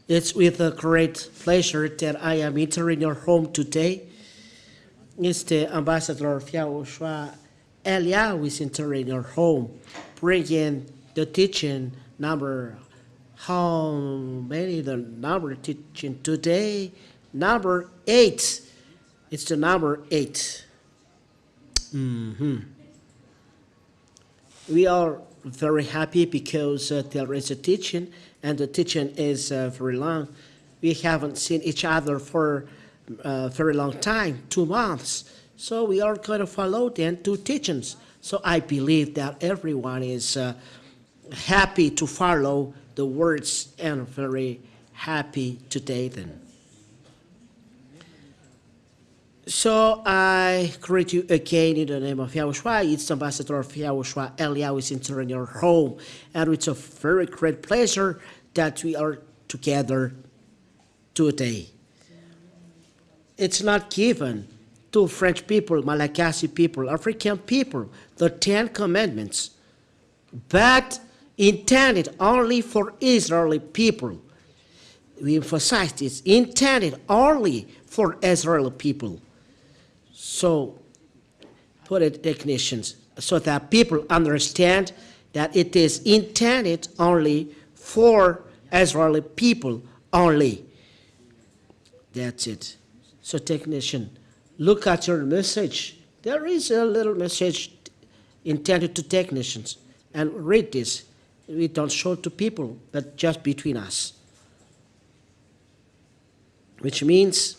It's with a great pleasure that I am entering your home today. It's the Ambassador of YAHOSHUAH Elia who is entering your home, bringing the teaching number. How many the number teaching today? Number 8. It's the number 8. We are very happy because there is a teaching, and the teaching is very long. We haven't seen each other for a very long time, 2 months. So we are going to follow then 2 teachings. So I believe that everyone is happy to follow the words and very happy today then. So I greet you again in the name of YAHOSHUAH. It's the Ambassador of YAHOSHUAH Elia who is entering your home. And it's a very great pleasure that we are together today. It's not given to French people, Malagasy people, African people, the 10 commandments, but intended only for Israeli people. We emphasize this, intended only for Israeli people. So, put it definitions so that people understand that it is intended only for Israeli people only. That's it. So, technician, look at your message. There is a little message intended to technicians. And read this. We don't show it to people, but just between us. Which means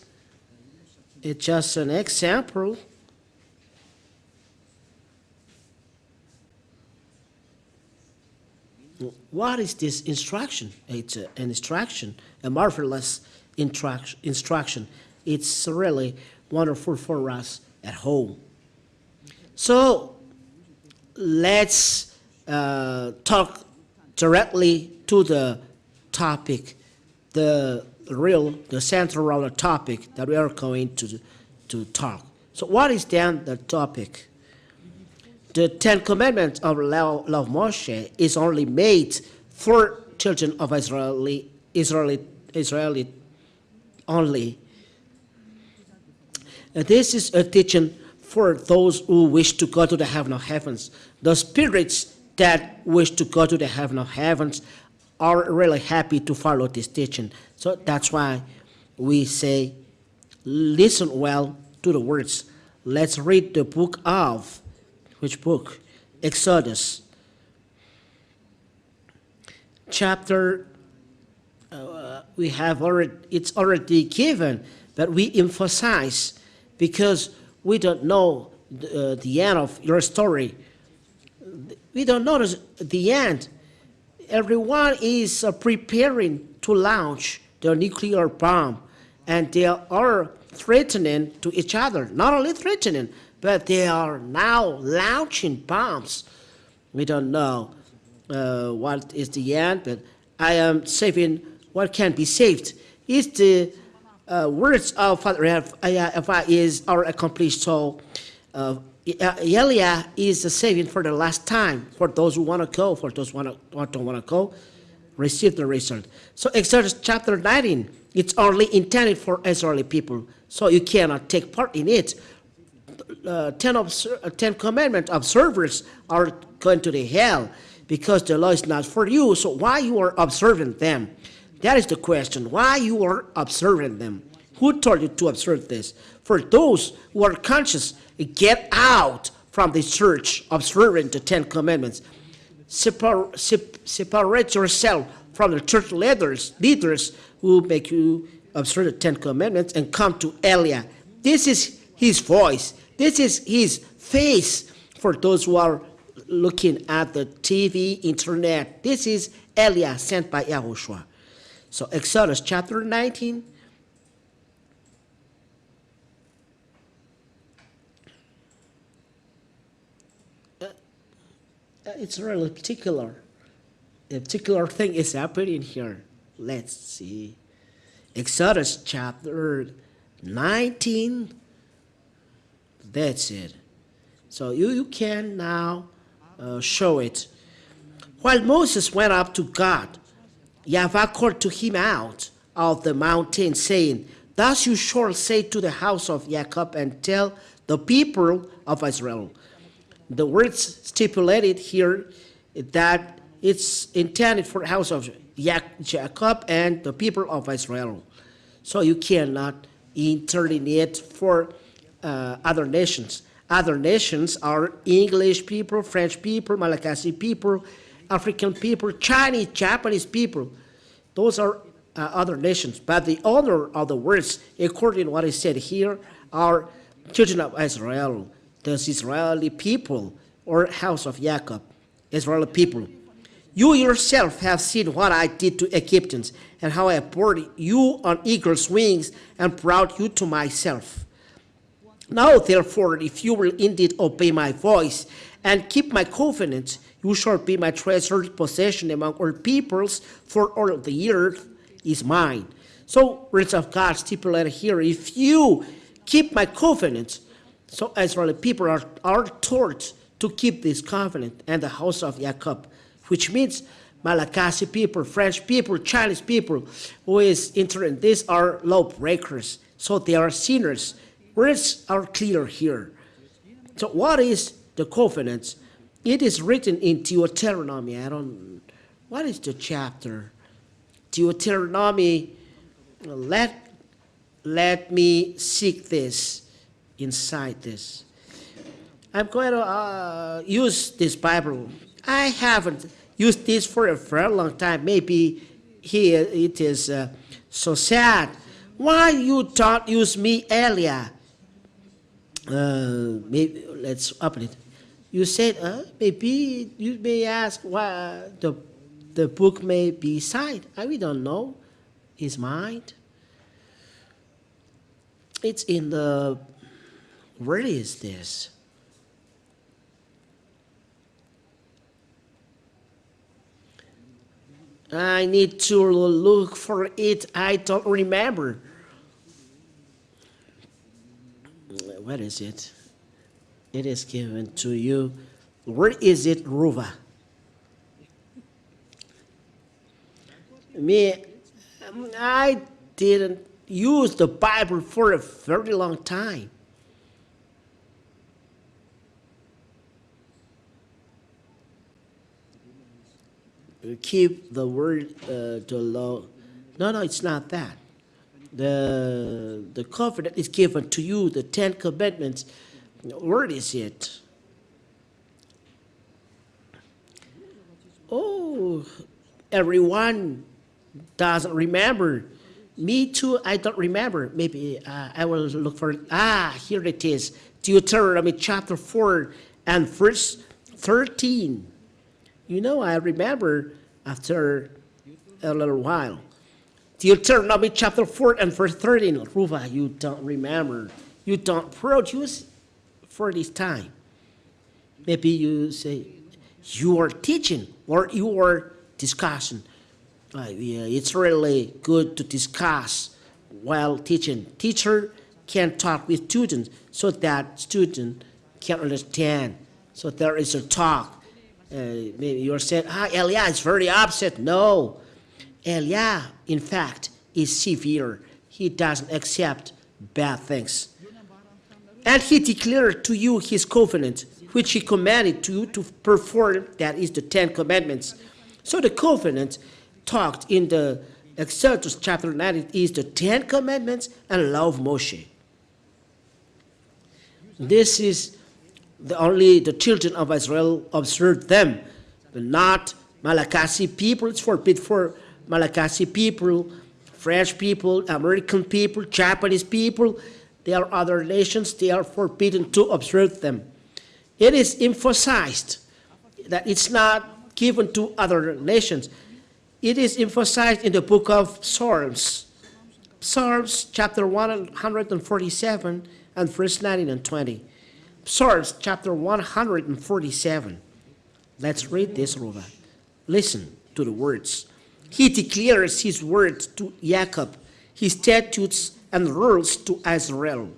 it's just an example. What is this instruction? It's an instruction, a marvelous instruction. It's really wonderful for us at home. So let's talk directly to the topic, the central topic that we are going to talk. So what is then the topic? The 10 Commandments of law of Moshe is only made for children of Israeli only. This is a teaching for those who wish to go to the heaven of heavens. The spirits that wish to go to the heaven of heavens are really happy to follow this teaching. So that's why we say, listen well to the words. Let's read the book of, which book? Exodus. Chapter, we have already, it's already given, but we emphasize because we don't know the end of your story. We don't know the end. Everyone is preparing to launch the nuclear bomb, and they are threatening to each other. Not only threatening, but they are now launching bombs. We don't know what is the end, but I am saving what can be saved. It's the words of Father YAHVAH are accomplished. So Elia is the saving for the last time, for those who want to go, for those who don't want to go, receive the result. So Exodus chapter 19, it's only intended for Israeli people, so you cannot take part in it. 10 commandment observers are going to the hell because the law is not for you. So why you are observing them? That is the question. Why you are observing them? Who told you to observe this? For those who are conscious, get out from the church observing the 10 commandments. Separate yourself from the church leaders who make you observe the 10 commandments and come to Elia. This is his voice. This is his face for those who are looking at the TV, internet. This is Elia sent by YAHOSHUAH. So Exodus chapter 19. It's really particular. A particular thing is happening here. Let's see. Exodus chapter 19. That's it. So you can now show it. While Moses went up to God, YAHVAH called to him out of the mountain, saying, Thus you shall say to the house of Jacob and tell the people of Israel. The words stipulated here that it's intended for the house of Jacob and the people of Israel. So you cannot interlineate for other nations. Other nations are English people, French people, Malagasy people, African people, Chinese, Japanese people. Those are other nations. But the order of the words, according to what is said here, are children of Israel, the Israeli people, or house of Jacob, Israeli people. You yourself have seen what I did to Egyptians, and how I brought you on eagle's wings and brought you to myself. Now, therefore, if you will indeed obey my voice and keep my covenant, you shall be my treasured possession among all peoples, for all of the earth is mine. So, words of God stipulated here, if you keep my covenant, so Israeli people are taught to keep this covenant, and the house of Jacob, which means Malagasy people, French people, Chinese people, who is interested in this are lawbreakers. So they are sinners. Words are clear here. So what is the covenant? It is written in Deuteronomy. What is the chapter? Deuteronomy. Let me seek this inside this. I'm going to use this Bible. I haven't used this for a very long time. Maybe here it is so sad. Why you don't use me earlier? Maybe let's open it. You said maybe you may ask why the book may be signed. We don't know. Is mine? It's in the. Where is this? I need to look for it. I don't remember. What is it? It is given to you. Where is it, Ruva? I didn't use the Bible for a very long time. Keep the word, the law. No, it's not that. The covenant is given to you, the 10 commandments. Where is it? Oh, everyone doesn't remember. Me too, I don't remember. Maybe I will look for it. Here it is. Deuteronomy chapter 4 and verse 13. You know, I remember after a little while. Deuteronomy chapter 4 and verse 13. Ruva, you don't remember. You don't produce for this time. Maybe you say, you are teaching or you are discussing. Yeah, it's really good to discuss while teaching. Teacher can talk with students so that student can understand. So there is a talk. Maybe you're saying, Elia is very upset. No. Elia, in fact, is severe. He doesn't accept bad things. And he declared to you his covenant, which he commanded to you to perform, that is the 10 commandments. So the covenant talked in the Exodus chapter 9 is the 10 commandments and law of Moshe. This is only the children of Israel observed them, but not Malagasy people. It's forbidden for Malagasy people, French people, American people, Japanese people. They are other nations. They are forbidden to observe them. It is emphasized that it's not given to other nations. It is emphasized in the book of Psalms. Psalms chapter 147 and verse 19 and 20. Psalms chapter 147. Let's read this, Ruva. Listen to the words. He declares his words to Jacob, his statutes and rules to Israel.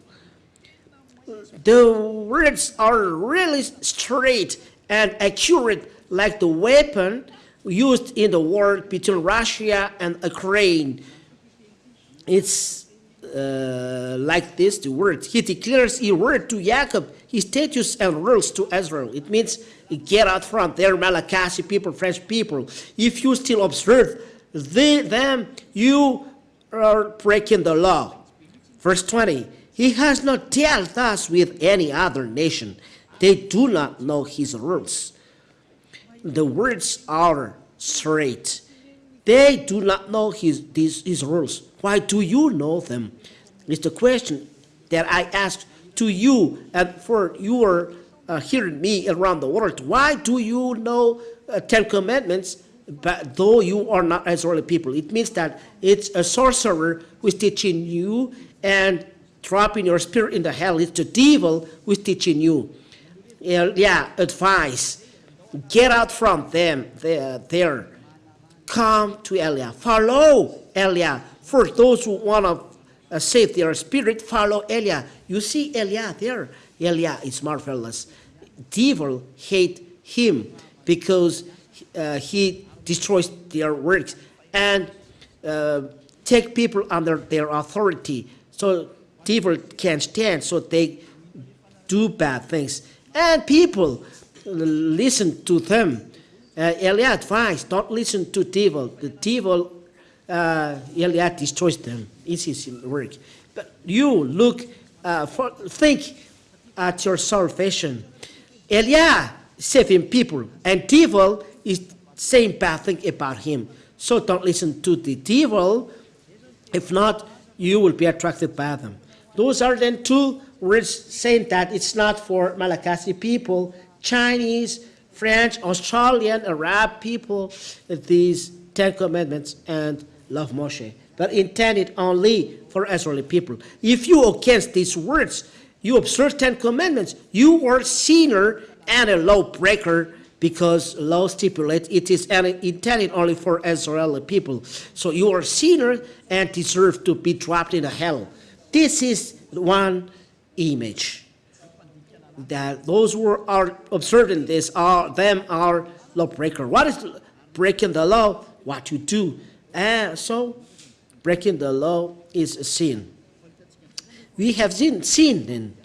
The words are really straight and accurate, like the weapon used in the war between Russia and Ukraine. It's like this, the word. He declares a word to Jacob, his statutes and rules to Israel. It means get out from there, Malachi people, French people. If you still observe them, you are breaking the law. Verse 20, he has not dealt thus with any other nation. They do not know his rules. The words are straight. They do not know his rules. Why do you know them? It's the question that I ask to you, and for you are hearing me around the world. Why do you know 10 Commandments, but though you are not Israeli people? It means that it's a sorcerer who is teaching you and dropping your spirit in the hell. It's the devil who is teaching you. Advice. Get out from them there. Come to Eliah. Follow Eliah. For those who want to save their spirit, follow Eliah. You see Eliah there. Eliah is marvelous. Devil hate him because he destroys their works and take people under their authority. So devil can't stand, so they do bad things. And people listen to them. Eliah advised, don't listen to devil. The devil, Eliah destroys them. It's his work. But you think at your salvation. Eliah saving people, and devil is saying bad thing about him. So don't listen to the devil. If not, you will be attracted by them. Those are then two words saying that it's not for Malagasy people, Chinese, French, Australian, Arab people, these 10 Commandments and love Moshe, but intended only for Israeli people. If you against these words, you observe 10 Commandments, you are sinner and a law breaker, because law stipulates it is intended only for Israeli people. So you are sinner and deserve to be dropped in hell. This is one image. That those who are observing this are lawbreaker. What is breaking the law? What you do. So breaking the law is a sin. We have seen then.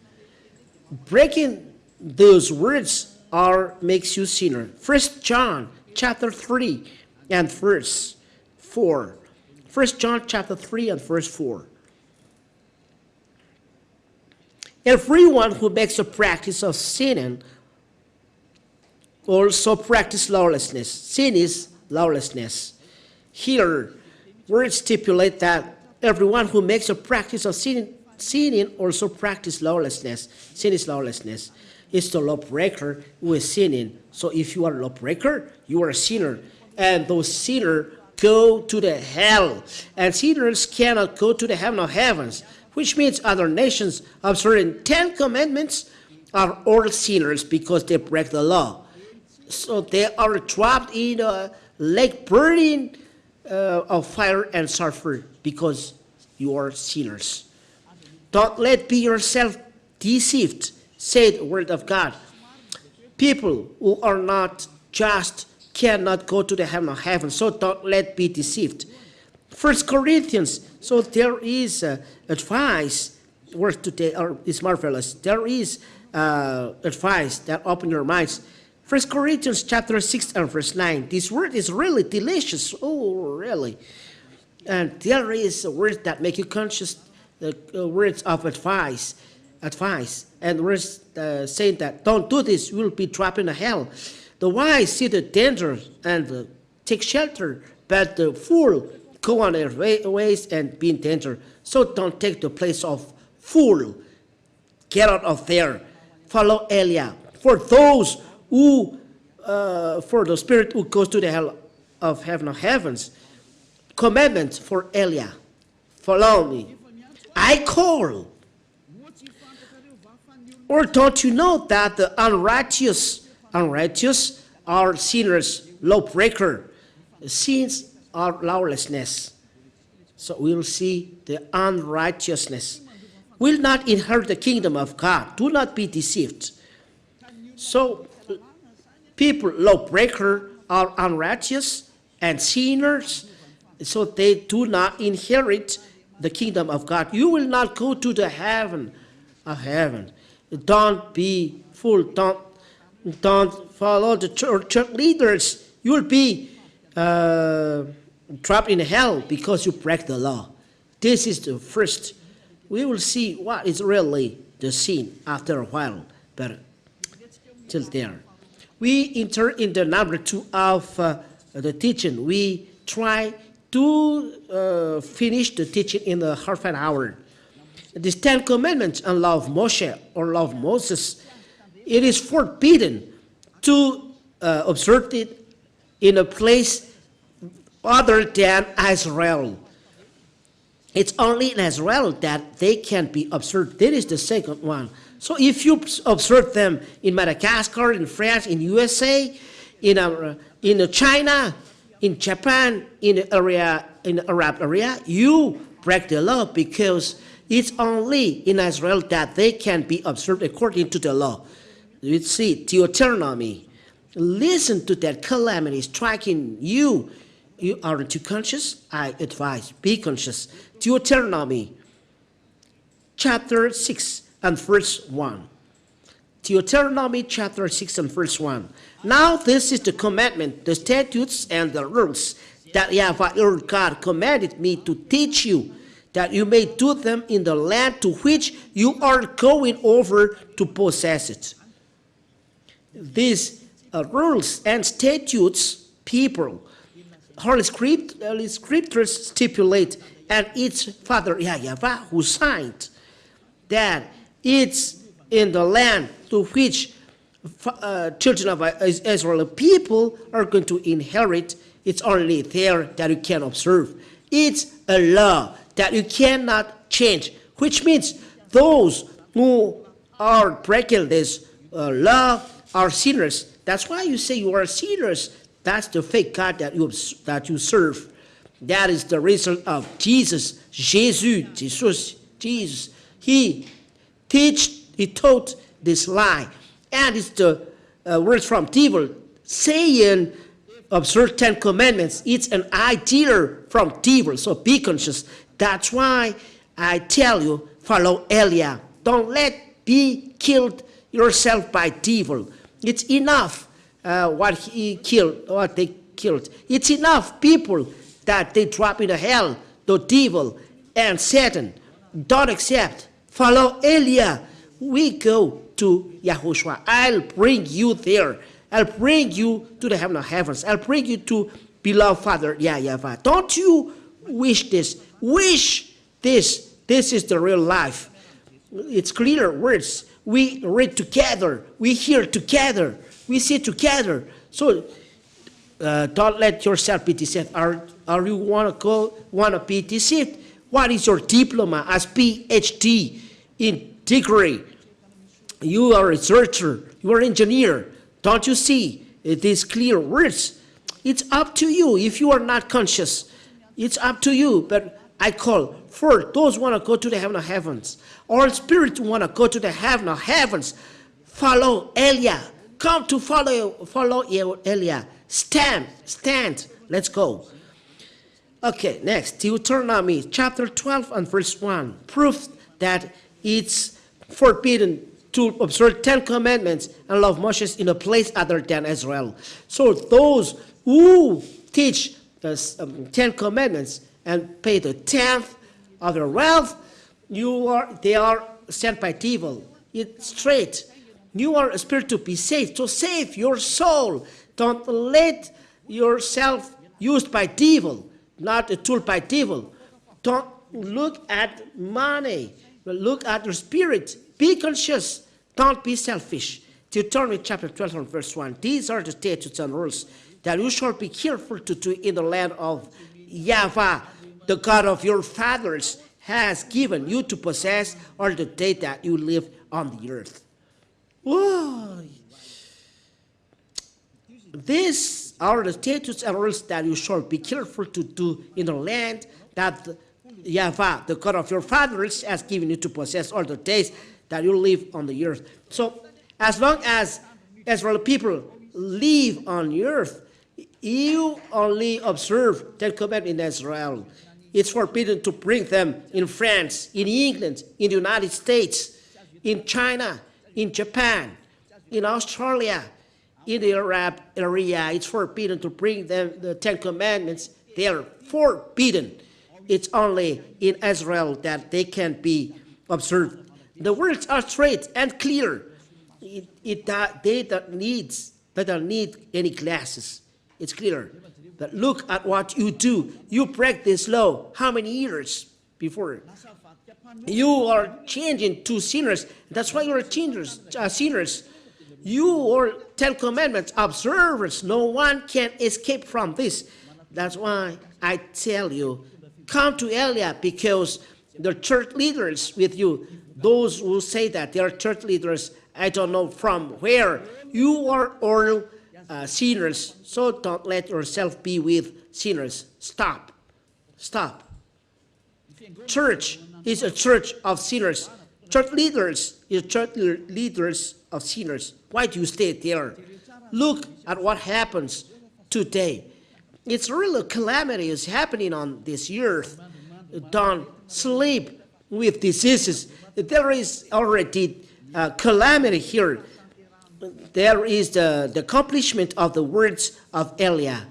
Breaking those words makes you sinner. 1 John chapter 3 and verse 4. 1 John chapter 3 and verse 4. Everyone who makes a practice of sinning also practice lawlessness. Sin is lawlessness. Here, words stipulate that everyone who makes a practice of sinning also practice lawlessness. Sin is lawlessness. It's the lawbreaker who is sinning. So if you are a lawbreaker, you are a sinner. And those sinners go to the hell. And sinners cannot go to the heaven of heavens, which means other nations observing 10 Commandments are all sinners because they break the law. So they are trapped in a lake burning of fire and sulfur because you are sinners. Don't let be yourself deceived, said the word of God. People who are not just cannot go to the heaven of heaven, so don't let be deceived. 1 Corinthians, so there is advice, word today is marvelous. There is advice that open your minds. 1 Corinthians chapter 6 and verse 9. This word is really delicious. Oh, really. And there is a word that make you conscious, the words of advice. And words saying that don't do this, you will be trapped in hell. The wise see the danger and take shelter, but the fool go on their ways and be in danger. So don't take the place of fool. Get out of there. Follow Eliah. For those who, for the spirit who goes to the hell of heaven of heavens, commandments for Eliah. Follow me. I call. Or don't you know that the unrighteous are sinners, lawbreaker? Sins are lawlessness. So we will see the unrighteousness will not inherit the kingdom of God. Do not be deceived. So people, lawbreaker, are unrighteous and sinners, so they do not inherit the kingdom of God. You will not go to the heaven of heaven. Don't be fool. Don't follow the church leaders. You will be trapped in hell because you break the law. This is the first. We will see what is really the sin after a while, but till there. We enter in the number 2 of the teaching. We try to finish the teaching in a half an hour. The 10 Commandments and law of Moshe or law of Moses, it is forbidden to observe it in a place other than Israel. It's only in Israel that they can be observed. That is the second one. So if you observe them in Madagascar, in France, in USA, in China, in Japan, in the Arab area, you break the law because it's only in Israel that they can be observed according to the law. You see, Deuteronomy. Listen to that calamity striking you. You aren't too conscious? I advise, be conscious. Deuteronomy chapter 6 and verse 1. Deuteronomy chapter 6 and verse 1. Now this is the commandment, the statutes and the rules that YAHVAH your God commanded me to teach you, that you may do them in the land to which you are going over to possess it. These rules and statutes, people, Holy Scriptures stipulate, and it's Father YAHVAH who signed that it's in the land to which children of Israel people are going to inherit. It's only there that you can observe. It's a law that you cannot change, which means those who are breaking this law are sinners. That's why you say you are sinners. That's the fake God that you serve. That is the result of Jesus. Jesus. He taught this lie. And it's the words from devil saying, observe 10 commandments. It's an idea from devil, so be conscious. That's why I tell you, follow Eliah. Don't be killed yourself by devil. It's enough what they killed. It's enough people that they drop into hell, the devil and Satan. Don't accept. Follow Eliah. We go to YAHOSHUAH. I'll bring you there. I'll bring you to the heaven of heavens. I'll bring you to beloved Father YAHVAH. Don't you wish this? Wish this. This is the real life. It's clear words. We read together. We hear together. We see together. So don't let yourself be deceived. Are you want to be deceived? What is your diploma as PhD in degree? You are a researcher. You are an engineer. Don't you see these clear words? It's up to you. If you are not conscious, it's up to you. But I call for those who want to go to the heaven of heavens, or spirit who want to go to the heaven of heavens. Follow Eliah. Come to follow Eliah. Stand. Let's go. Okay, next, Deuteronomy chapter 12 and verse 1 proves that it's forbidden to observe 10 commandments and love Moses in a place other than Israel. So those who teach the 10 commandments and pay the 10th of their wealth, they are sent by devil. It's straight. You are a spirit to be saved. So save your soul. Don't let yourself used by devil, not a tool by devil. Don't look at money, but look at your spirit. Be conscious. Don't be selfish. Deuteronomy chapter 12 and verse 1. These are the statutes and rules that you shall be careful to do in the land of YAHVAH, the God of your fathers, has given you to possess all the day that you live on the earth. Whoa. These are the statutes and rules that you shall be careful to do in the land that YAHVAH, the God of your fathers, has given you to possess all the days that you live on the earth. So as long as Israel people live on the earth, You only observe Ten Commandments in Israel. It's forbidden to bring them in France, in England, in the United States, in China, in Japan, in Australia, in the Arab area. It's forbidden to bring them the Ten Commandments. They are forbidden. It's only in Israel that they can be observed. The words are straight and clear. They don't need any glasses. It's clear. But look at what you do. You break this law how many years before? You are changing to sinners. That's why you are sinners. You are Ten Commandments observers. No one can escape from this. That's why I tell you, come to Elia, because the church leaders with you, those who say that they are church leaders, I don't know from where. You are all sinners, so don't let yourself be with sinners. Stop. Stop. Church is a church of sinners. Church leaders is church leaders of sinners. Why do you stay there? Look at what happens today. It's really a calamity is happening on this earth. Don't sleep with diseases. There is already calamity here. There is the accomplishment of the words of Elia.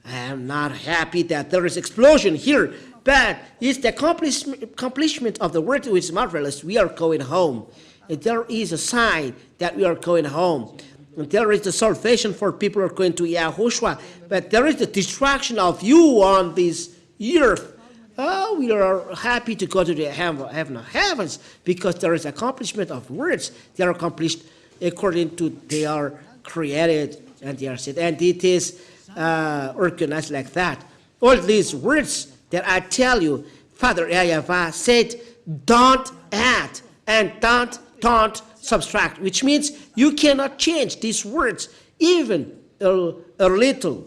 I am not happy that there is explosion here, but it's the accomplishment of the word which is marvelous. We are going home. And there is a sign that we are going home. And there is the salvation for people who are going to YAHOSHUAH, but there is the destruction of you on this earth. Oh, we are happy to go to the heaven of heavens because there is accomplishment of words. They are accomplished according to they are created and they are said. And it is organized like that. All these words that I tell you, Father YAHVAH said, don't add and don't subtract, which means you cannot change these words even a little.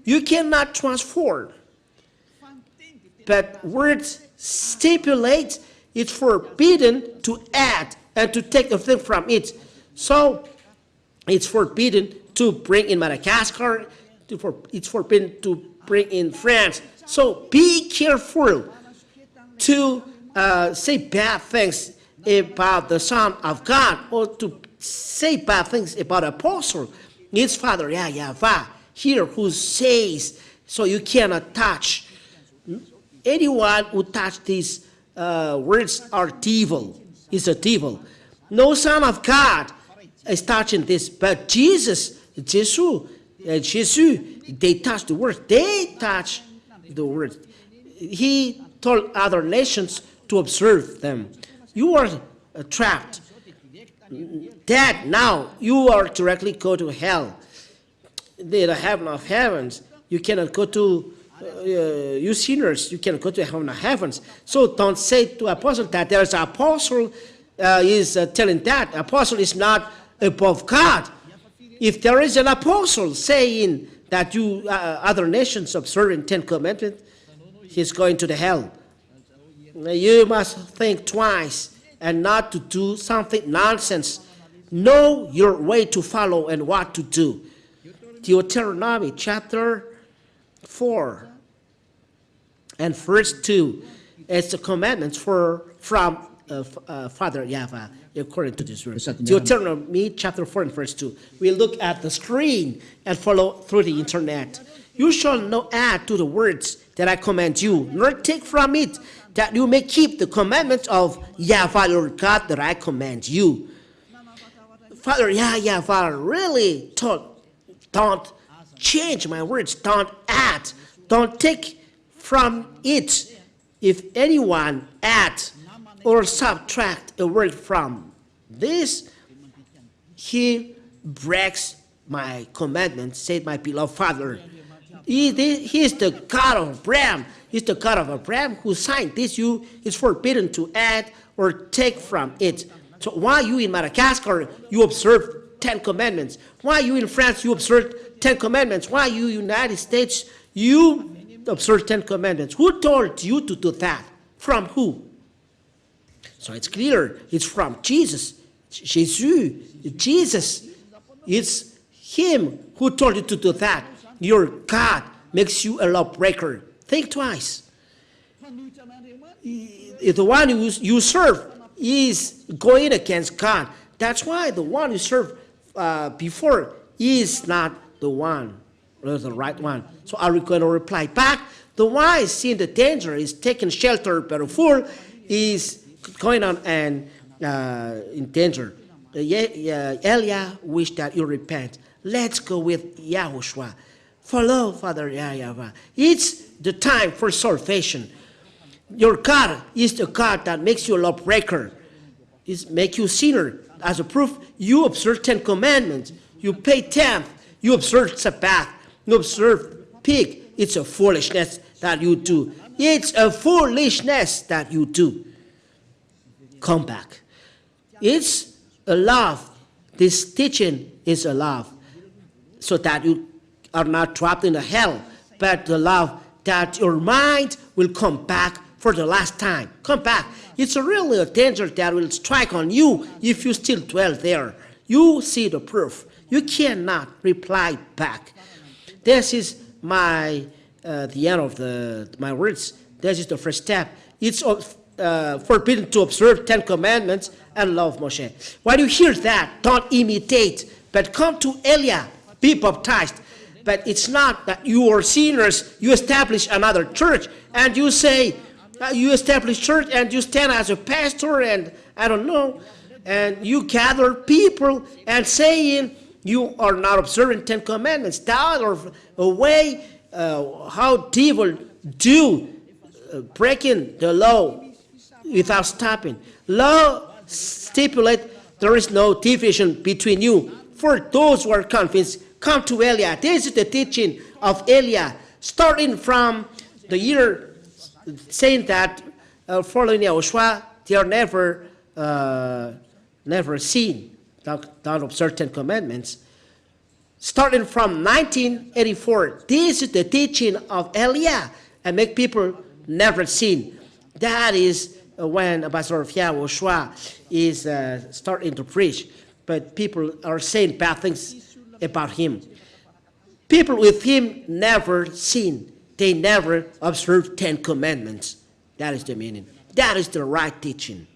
You cannot transform. But words stipulate it's forbidden to add and to take a thing from it. So it's forbidden to bring in Madagascar. It's forbidden to bring in France. So be careful to say bad things about the Son of God or to say bad things about Apostle. It's Father YAHVAH here who says, so you cannot touch. Anyone who touch these words are devil, is a devil. No Son of God is touching this, but Jesus, they touch the word. They touch the word. He told other nations to observe them. You are trapped. Dead now. You are directly go to hell. The heaven of heavens. You cannot go to, you sinners, you cannot go to heaven of heavens. So don't say to apostle that there's an apostle is telling that. Apostle is not above God. If there is an apostle saying that you other nations observing 10 commandments, he's going to the hell. You must think twice and not to do something nonsense. Know your way to follow and what to do. Deuteronomy chapter 4 and verse 2 is the commandments from Father YAHVAH according to this verse. Deuteronomy chapter 4 and verse 2. We look at the screen and follow through the internet. You shall not add to the words that I command you, nor take from it, that you may keep the commandments of YAHVAH your God that I command you. Father YAHVAH really told, don't change my words, don't add, don't take from it. If anyone add or subtract a word from this, he breaks my commandments, said my beloved Father. He is the God of Abraham. He's the God of Abraham who signed this. It's forbidden to add or take from it. So why you in Madagascar, you observe 10 commandments? Why you in France, you observe 10 commandments? Why you in the United States, you observe 10 commandments? Who told you to do that? From who? So it's clear, it's from Jesus. Jesus. It's him who told you to do that. your God makes you a lawbreaker, think twice. If the one you serve is going against God, that's why the one you serve before is not the one, or the right one. So are we going to reply back? The wise, seeing the danger, is taking shelter, but a fool is going on and in danger. Elia wished that you repent. Let's go with YAHOSHUAH. Follow Father YAHVAH. It's the time for salvation. Your God is the God that makes you a lawbreaker. It makes you a sinner. As a proof, you observe 10 commandments. You pay tenth. You observe Sabbath. You observe pig. It's a foolishness that you do. It's a foolishness that you do. Come back. It's a love. This teaching is a love. So that you are not trapped in the hell, but the love that your mind will come back for the last time. Come back. It's really a danger that will strike on you if you still dwell there. You see the proof. You cannot reply back. This is the end of my words. This is the first step. It's forbidden to observe 10 commandments and love Moshe. When you hear that, don't imitate, but come to Elia, be baptized. But it's not that you are sinners, you establish another church, and you say, you establish church, and you stand as a pastor, and I don't know, and you gather people and saying you are not observing 10 commandments. That are a way how devil do breaking the law without stopping. Law stipulate there is no division between you. For those who are convinced, come to Elia. This is the teaching of Elia, starting from the year saying that following YAHOSHUAH, they are never seen, don't observe 10 commandments. Starting from 1984, this is the teaching of Elia, and make people never seen. That is when Ambassador of YAHOSHUAH is starting to preach, but people are saying bad things about him. People with him never sin. They never observe 10 commandments. That is the meaning. That is the right teaching.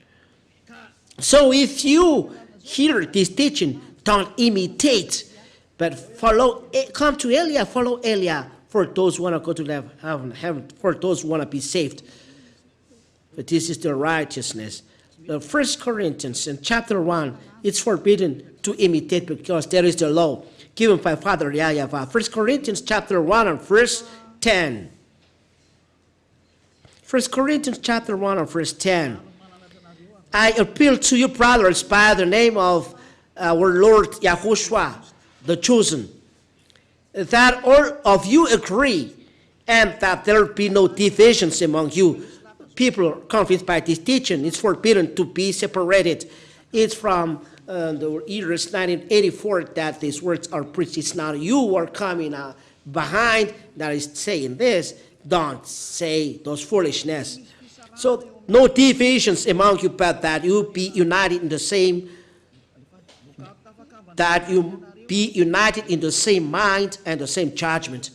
So if you hear this teaching, don't imitate, but follow. Come to Elia, follow Elia for those who want to go to heaven, for those who want to be saved. But this is the righteousness. The 1 Corinthians in chapter 1, it's forbidden to imitate because there is the law given by Father YAHVAH. 1 Corinthians chapter 1 and verse 10. 1 Corinthians chapter 1 and verse 10. I appeal to you, brothers, by the name of our Lord YAHOSHUAH, the chosen, that all of you agree, and that there be no divisions among you. People are convinced by this teaching. It's forbidden to be separated. It's from the years 1984 that these words are preached. It's not you who are coming behind that is saying this. Don't say those foolishness. So no divisions among you, but that you be united in the same, mind and the same judgment.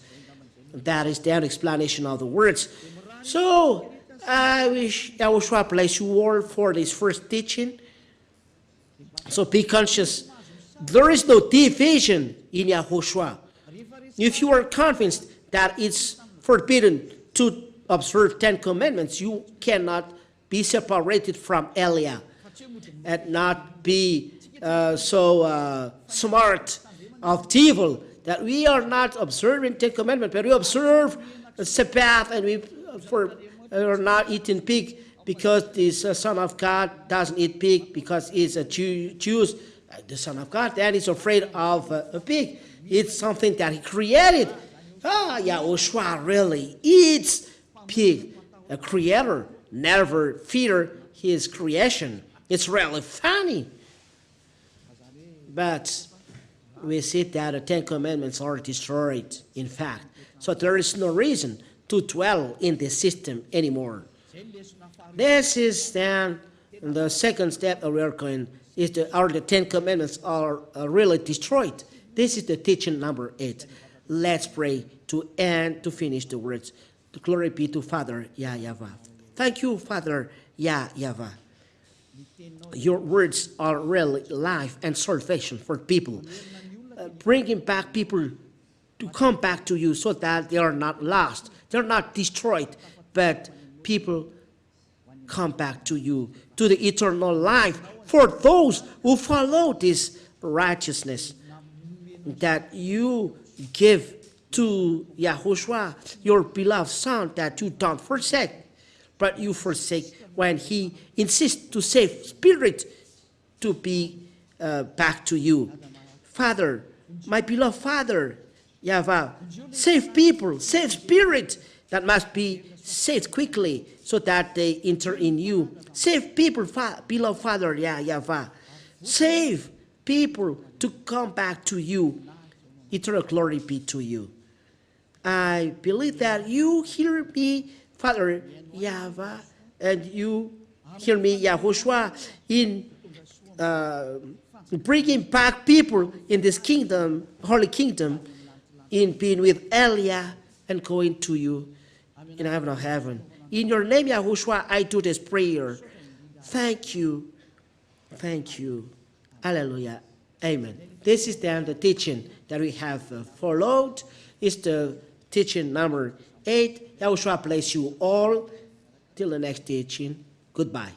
That is the explanation of the words. So I wish YAHOSHUAH bless you all for this first teaching. So be conscious. There is no division in YAHOSHUAH. If you are convinced that it's forbidden to observe 10 commandments, you cannot be separated from Elia and not be so smart of evil that we are not observing 10 commandments, but we observe Sabbath and we are not eating pig because the Son of God doesn't eat pig because he's a Jew. The Son of God, then he's afraid of a pig. It's something that he created. YAHOSHUAH really eats pig. A creator never fear his creation. It's really funny. But we see that the 10 commandments are destroyed, in fact. So there is no reason to dwell in this system anymore. This is then the second step that we are going, the 10 commandments are really destroyed. This is the teaching number 8. Let's pray to end, to finish the words. Glory be to Father, YAHVAH. Thank you, Father, YAHVAH. Your words are really life and salvation for people. Bringing back people to come back to you so that they are not lost. They're not destroyed, but people come back to you, to the eternal life for those who follow this righteousness that you give to YAHOSHUAH, your beloved Son, that you don't forsake, but you forsake when he insists to save spirit to be back to you. Father, my beloved Father, YAHVAH, save people, save spirit that must be saved quickly so that they enter in you. Save people, beloved Father, YAHVAH. Save people to come back to you. Eternal glory be to you. I believe that you hear me, Father YAHVAH, and you hear me, YAHOSHUAH, in bringing back people in this kingdom, holy kingdom, in being with Elia and going to you in heaven of heaven. In your name, YAHOSHUAH, I do this prayer. Thank you. Thank you. Hallelujah. Amen. This is then the teaching that we have followed. It's the teaching number 8. YAHOSHUAH bless you all. Till the next teaching. Goodbye.